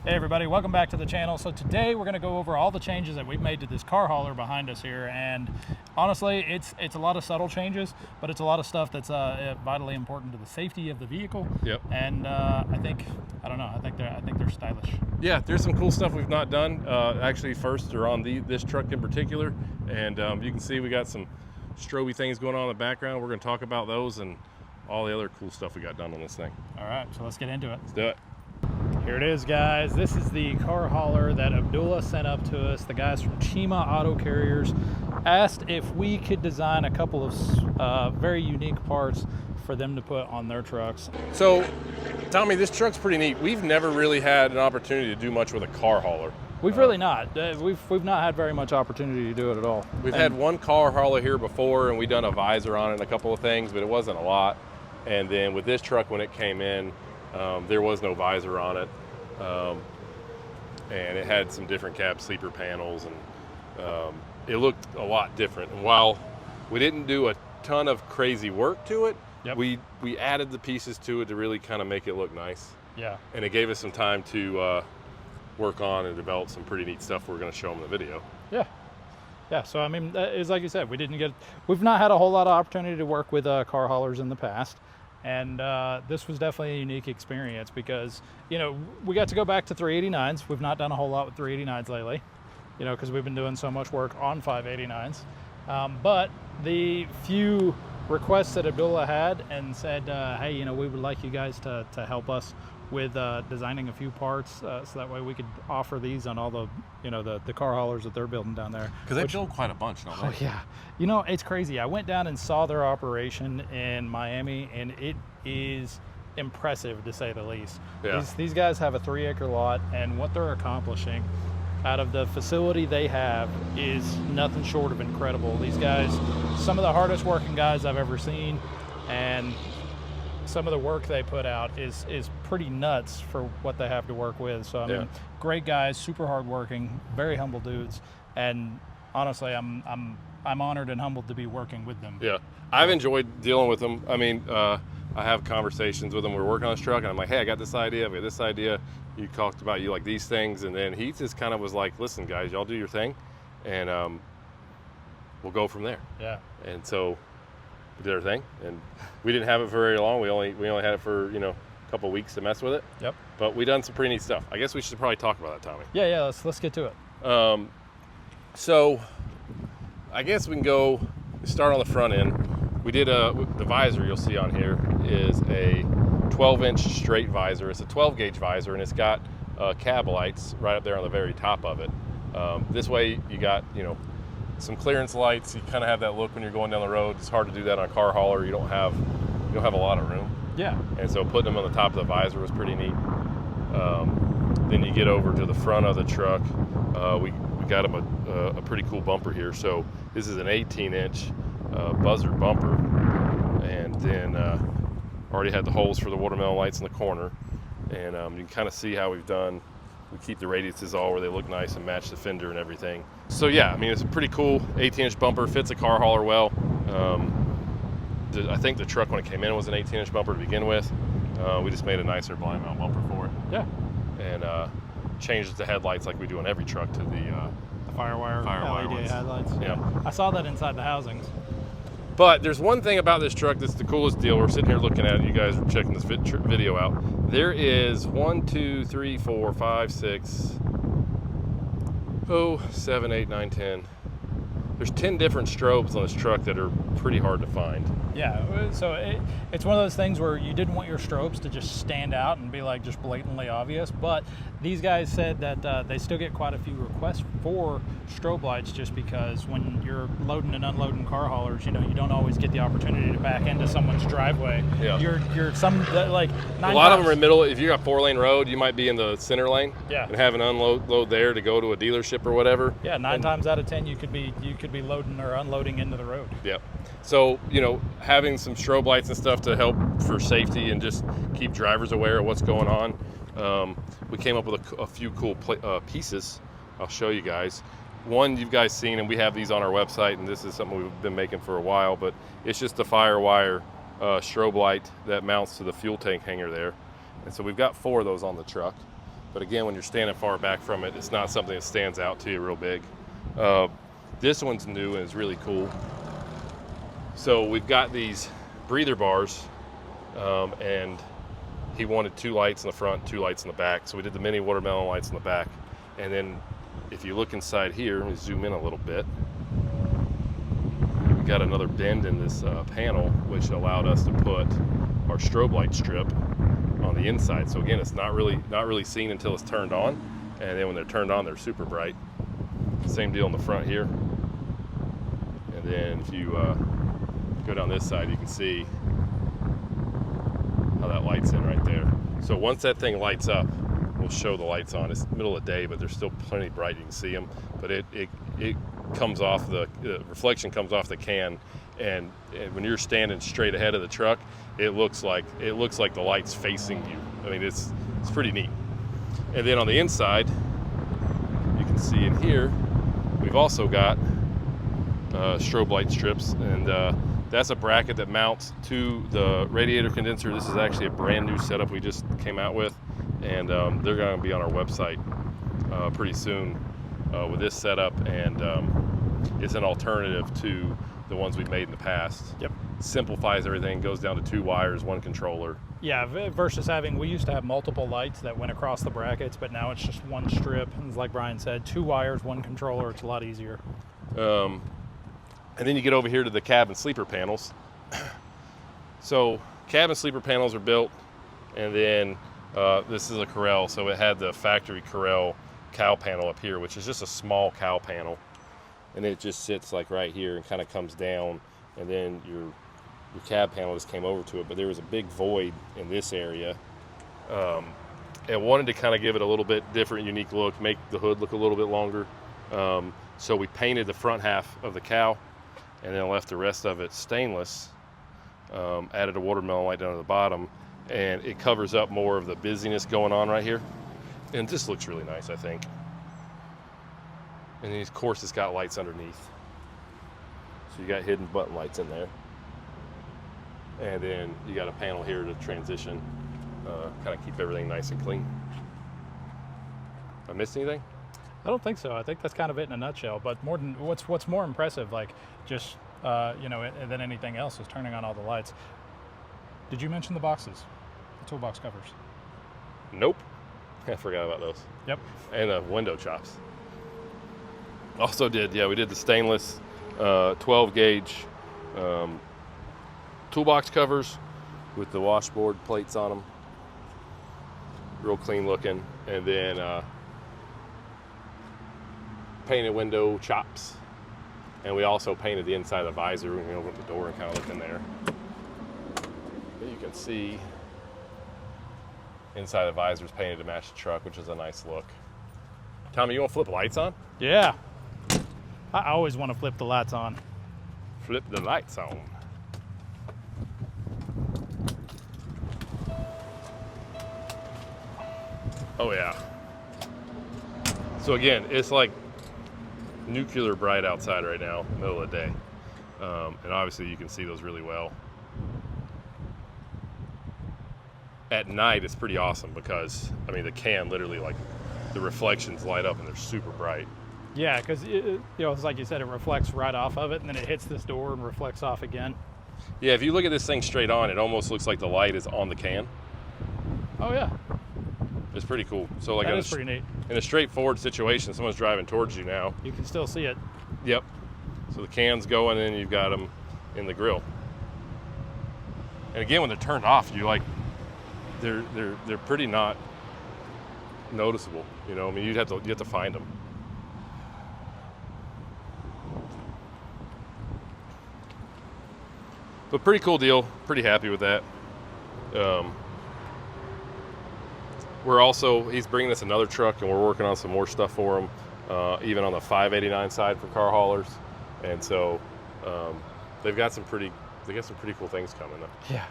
Hey everybody, welcome back to the channel. So today we're going to go over all the changes that we've made to this car hauler behind us here, and honestly it's a lot of subtle changes, but it's a lot of stuff that's vitally important to the safety of the vehicle. Yep. And I think they're stylish. Yeah, there's some cool stuff we've not done. Actually, first are on this truck in particular, and you can see we got some strobe things going on in the background. We're going to talk about those and all the other cool stuff we got done on this thing. All right, so let's get into it. Let's do it. Here it is, guys. This is the car hauler that Abdullah sent up to us. The guys from Chima Auto Carriers asked if we could design a couple of very unique parts for them to put on their trucks. So, Tommy, this truck's pretty neat. We've never really had an opportunity to do much with a car hauler. We've really not. We've not had very much opportunity to do it at all. We've had one car hauler here before, and we done a visor on it and a couple of things, but it wasn't a lot. And then with this truck, when it came in, there was no visor on it, and it had some different cab sleeper panels, and it looked a lot different. And while we didn't do a ton of crazy work to it, yep, we added the pieces to it to really kind of make it look nice. Yeah. And it gave us some time to work on and develop some pretty neat stuff we're going to show them in the video. Yeah. Yeah, so I mean, it's like you said, we've not had a whole lot of opportunity to work with car haulers in the past. And this was definitely a unique experience because, you know, we got to go back to 389s. We've not done a whole lot with 389s lately, you know, because we've been doing so much work on 589s. But the few requests that Abdullah had and said, hey, you know, we would like you guys to help us with designing a few parts so that way we could offer these on all the, you know, the car haulers that they're building down there. Because they build quite a bunch, don't they? Oh yeah. You know, it's crazy. I went down and saw their operation in Miami, and it is impressive to say the least. Yeah. These guys have a 3-acre lot, and what they're accomplishing out of the facility they have is nothing short of incredible. These guys, some of the hardest working guys I've ever seen, and some of the work they put out is pretty nuts for what they have to work with. So I mean, great guys, super hardworking, very humble dudes, and honestly, I'm honored and humbled to be working with them. Yeah, I've enjoyed dealing with them. I mean, I have conversations with them. We're working on this truck, and I'm like, hey, I got this idea. I've got this idea. You talked about you like these things, and then he just kind of was like, listen, guys, y'all do your thing, and we'll go from there. Yeah. And so we did our thing, and we didn't have it for very long. We only had it for, you know, a couple weeks to mess with it. Yep. But we done some pretty neat stuff. I guess we should probably talk about that, Tommy. Yeah. Let's get to it. So I guess we can start on the front end. We did the visor you'll see on here is a 12-inch straight visor. It's a 12-gauge visor, and it's got cab lights right up there on the very top of it. This way you got, you know, some clearance lights. You kind of have that look when you're going down the road. It's hard to do that on a car hauler. You don't have a lot of room. Yeah. And so putting them on the top of the visor was pretty neat. Then you get over to the front of the truck. We got them a pretty cool bumper here. So this is an 18-inch buzzer bumper, and then already had the holes for the watermelon lights in the corner. And you can kind of see how we've done. We keep the radiuses all where they look nice and match the fender and everything. So yeah, I mean, it's a pretty cool 18-inch bumper, fits a car hauler well. I think the truck when it came in was an 18-inch bumper to begin with. We just made a nicer blind mount bumper for it. Yeah. And changed the headlights like we do on every truck to the Firewire LED ones. headlights. Yeah. I saw that inside the housings. But there's one thing about this truck that's the coolest deal. We're sitting here looking at it. You guys are checking this video out. There is 1, 2, 3, 4, 5, 6, 7, 8, 9, 10. there's 10 different strobes on this truck that are pretty hard to find. Yeah, so it's one of those things where you didn't want your strobes to just stand out and be like just blatantly obvious, but these guys said that they still get quite a few requests for strobe lights, just because when you're loading and unloading car haulers, you know, you don't always get the opportunity to back into someone's driveway. Yeah. You're some, like, a lot of them are in the middle. If you got 4-lane road, you might be in the center lane. Yeah. And have an load there to go to a dealership or whatever. Yeah, 9 times out of 10 you could be loading or unloading into the road. Yep. So, you know, having some strobe lights and stuff to help for safety and just keep drivers aware of what's going on. We came up with a few cool pieces. I'll show you guys. One you've guys seen, and we have these on our website, and this is something we've been making for a while, but it's just a Firewire strobe light that mounts to the fuel tank hanger there. And so we've got 4 of those on the truck. But again, when you're standing far back from it, it's not something that stands out to you real big. This one's new and is really cool. So we've got these breather bars, and he wanted 2 lights in the front, 2 lights in the back. So we did the mini watermelon lights in the back. And then if you look inside here, let me zoom in a little bit. We got another bend in this panel, which allowed us to put our strobe light strip on the inside. So again, it's not really seen until it's turned on. And then when they're turned on, they're super bright. Same deal in the front here. And then if you go down this side, you can see how that lights in right there. So once that thing lights up, we'll show the lights on. It's the middle of the day, but they're still plenty bright. You can see them, but it comes off the reflection comes off the can, and when you're standing straight ahead of the truck, it looks like the light's facing you. I mean, it's pretty neat. And then on the inside, you can see in here, we've also got strobe light strips, and that's a bracket that mounts to the radiator condenser. This is actually a brand new setup we just came out with, and they're going to be on our website pretty soon with this setup, and it's an alternative to the ones we've made in the past. Yep. Simplifies everything, goes down to 2 wires, 1 controller. Yeah, versus we used to have multiple lights that went across the brackets, but now it's just 1 strip. And like Brian said, 2 wires, 1 controller. It's a lot easier. And then you get over here to the cab and sleeper panels. So cab and sleeper panels are built, and then this is a Carrel, so it had the factory Carrel cowl panel up here, which is just a small cowl panel, and it just sits like right here and kind of comes down, and then your cab panel just came over to it. But there was a big void in this area, and wanted to kind of give it a little bit different, unique look, make the hood look a little bit longer. So we painted the front half of the cowl, and then left the rest of it stainless, added a watermelon light down to the bottom, and it covers up more of the busyness going on right here. And this looks really nice, I think. And then of course it's got lights underneath. So you got hidden button lights in there. And then you got a panel here to transition, kind of keep everything nice and clean. I missed anything? I don't think so. I think that's kind of it in a nutshell. But more than what's more impressive, like just than anything else, is turning on all the lights. Did you mention the boxes, the toolbox covers? Nope, I forgot about those. Yep. And the window chops. Also we did the stainless 12 gauge toolbox covers with the washboard plates on them. Real clean looking. And then painted window chops, and we also painted the inside of the visor. We can open the door and kind of look in there. You can see inside the visor is painted to match the truck, which is a nice look. Tommy, you want to flip lights on? Yeah, I always want to flip the lights on. Flip the lights on. Oh yeah. So again, it's like nuclear bright outside right now, middle of the day, and obviously you can see those really well. At night it's pretty awesome because I mean the can literally, like, the reflections light up and they're super bright. Yeah, because it's like you said, it reflects right off of it, and then it hits this door and reflects off again. Yeah, if you look at this thing straight on, it almost looks like the light is on the can. Oh yeah, it's pretty cool. So like that is pretty neat. In a straightforward situation, someone's driving towards you now, You can still see it. Yep. So the can's going, and then you've got them in the grill. And again, when they're turned off, you like, they're pretty not noticeable. You know, I mean, you have to find them. But pretty cool deal. Pretty happy with that. He's bringing us another truck, and we're working on some more stuff for him, even on the 589 side for CarHaulers. And so they've got some pretty cool things coming though.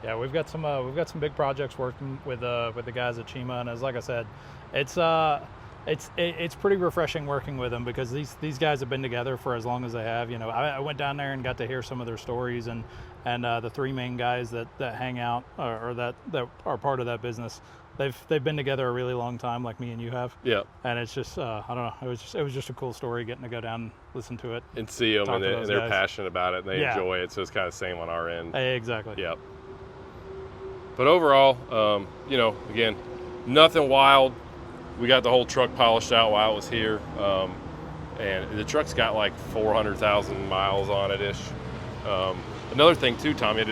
Yeah, we've got some big projects working with the guys at Chima, and as like I said, it's pretty refreshing working with them, because these guys have been together for as long as they have. You know, I went down there and got to hear some of their stories, and the three main guys that hang out or that are part of that business, they've been together a really long time, like me and you have. Yeah. And it's just I don't know, it was just a cool story getting to go down and listen to it and see them, and they're passionate about it, and they enjoy it. So it's kind of the same on our end. Exactly. Yep. But overall, you know, again, nothing wild. We got the whole truck polished out while it was here, and the truck's got like 400,000 miles on it ish. Another thing too, Tommy,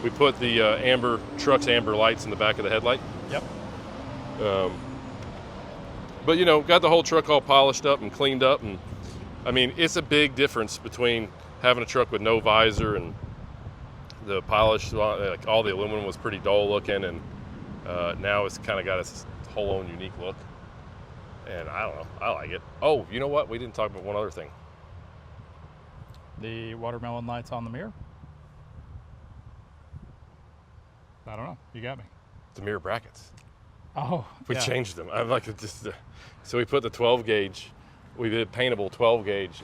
we put the truck's amber lights in the back of the headlight. Yep. But you know, got the whole truck all polished up and cleaned up, and I mean, it's a big difference between having a truck with no visor and the polish. Like all the aluminum was pretty dull looking, and now it's kind of got its whole own unique look. And I don't know, I like it. Oh, you know what? We didn't talk about one other thing. The watermelon lights on the mirror. I don't know. You got me. The mirror brackets. Oh, we changed them. I'm like, so we put the 12 gauge. We did paintable 12 gauge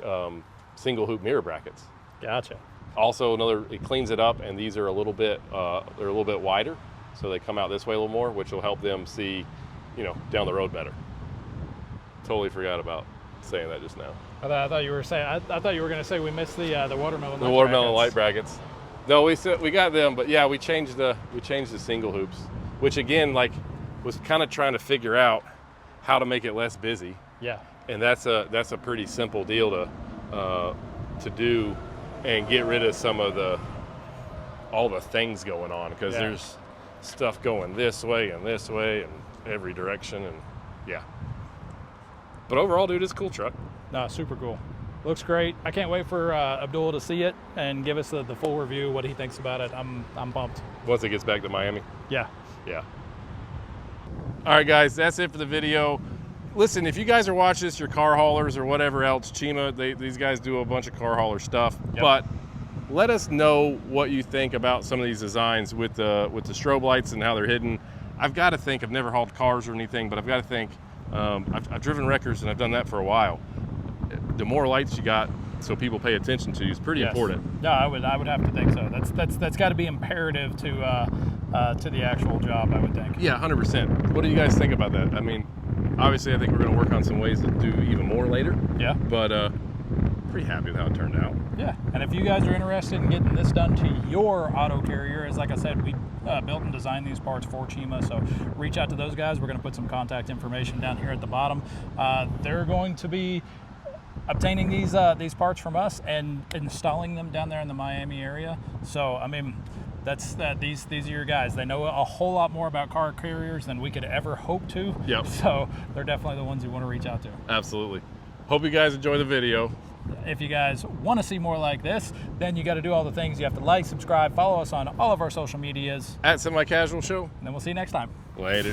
single hoop mirror brackets. Gotcha. Also, it cleans it up, and these are a little bit wider, so they come out this way a little more, which will help them see, you know, down the road better. Totally forgot about saying that just now. I thought you were saying. I thought you were going to say we missed the watermelon. The watermelon light brackets. No, we got them, but yeah, we changed the single hoops, which again, like, was kind of trying to figure out how to make it less busy. Yeah. And that's a pretty simple deal to do, and get rid of some of all the things going on, because there's stuff going this way and every direction, and yeah. But overall, dude, it's a cool truck. No, super cool. Looks great. I can't wait for Abdul to see it and give us the full review, what he thinks about it. I'm pumped. Once it gets back to Miami. Yeah. All right, guys, that's it for the video. Listen, if you guys are watching this, your CarHaulers or whatever else, Chima, these guys do a bunch of CarHauler stuff. Yep. But let us know what you think about some of these designs with the strobe lights and how they're hidden. I've got to think, I've never hauled cars or anything, but I've got to think, I've driven wreckers and I've done that for a while. The more lights you got, so people pay attention to you, is pretty important. No, I would have to think so. That's got to be imperative to the actual job, I would think. Yeah, 100%. What do you guys think about that? I mean, obviously, I think we're going to work on some ways to do even more later. Yeah. But pretty happy with how it turned out. Yeah, and if you guys are interested in getting this done to your auto carrier, as like I said, we built and designed these parts for Chima, so reach out to those guys. We're going to put some contact information down here at the bottom. They're going to be obtaining these parts from us and installing them down there in the Miami area. So I mean, these are your guys. They know a whole lot more about car carriers than we could ever hope to. Yep. So they're definitely the ones you want to reach out to. Absolutely. Hope you guys enjoy the video. If you guys want to see more like this, then you got to do all the things. You have to like, subscribe, follow us on all of our social medias. @SemiCasual Show. And then we'll see you next time. Later.